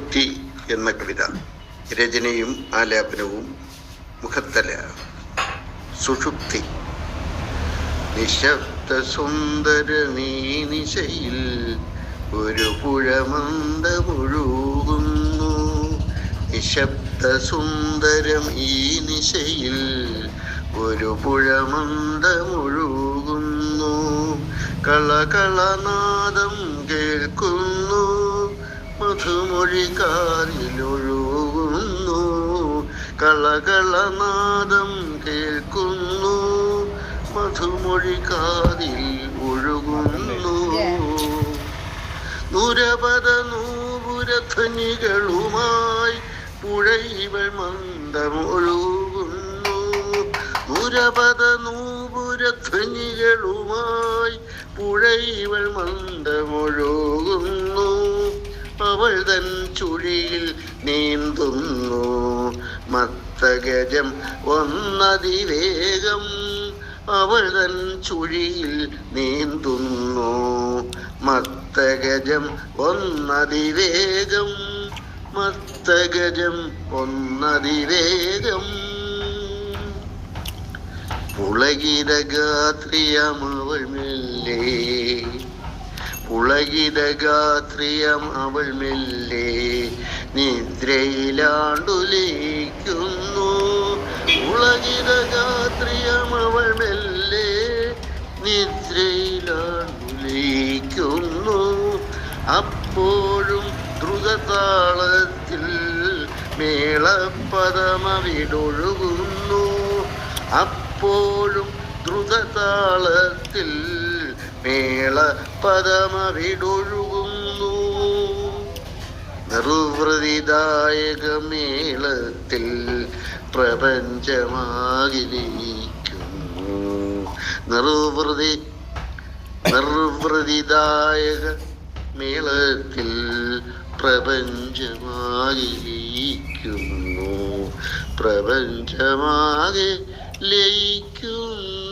സുഷുപ്തി എന്ന കവിത. രചനയും ആലാപനവും മുഖത്തല. സുഷുപ്തി. നിശബ്ദ സുന്ദരമീ നിശയിൽ ഒരു പുഴമന്ദമൊഴുകുന്നു. നിശബ്ദ സുന്ദരം ഈ നിശയിൽ ഒരു പുഴമന്ദമൊഴുകുന്നു. കളകളനാദം കേൾക്കുന്നു, മധുമൊഴി കാറിലൊഴുകുന്നു. കളകളനാദം കേൾക്കുന്നു, മധുമൊഴി കാതിൽ ഒഴുകുന്നു. നുരപദ നൂപുരധ്വനികളുമായി പുഴയിവൾ മന്ദമൊഴുകുന്നു. നുരപദ നൂപുരധ്വനികളുമായി പുഴയിവൾ മന്ദമൊഴുകുന്നു. അവൾ തൻ ചുഴിയിൽ നീന്തുന്നു മത്തഗജം ഒന്നതിവേഗം. അവൾ തൻ ചുഴിയിൽ നീന്തുന്നു മത്തഗജം ഒന്നതിവേഗം. മത്തഗജം ഒന്നതിവേഗം. പുളകിതഗാത്രിയമവൾ മെല്ലെ, പുളകിതഗാത്രിയം അവൾ മെല്ലെ നിദ്രയിലാണ്ടുലയിക്കുന്നു. പുളകിതഗാത്രിയം അവൾ മെല്ലെ നിദ്രയിലാണ്ടുലയിക്കുന്നു. അപ്പോഴും ദ്രുതതാളത്തിൽ മേളപദമവിടൊഴുകുന്നു. അപ്പോഴും ദ്രുതതാളത്തിൽ മേളപദമവിടൊഴുകുന്നു. നിർവൃതിദായക മേളത്തിൽ പ്രപഞ്ചമാകിലിക്കുന്നു. നിർവൃതിദായക മേളത്തിൽ പ്രപഞ്ചമാകിലിക്കുന്നു. പ്രപഞ്ചമാകെ ലയിക്കുന്നു.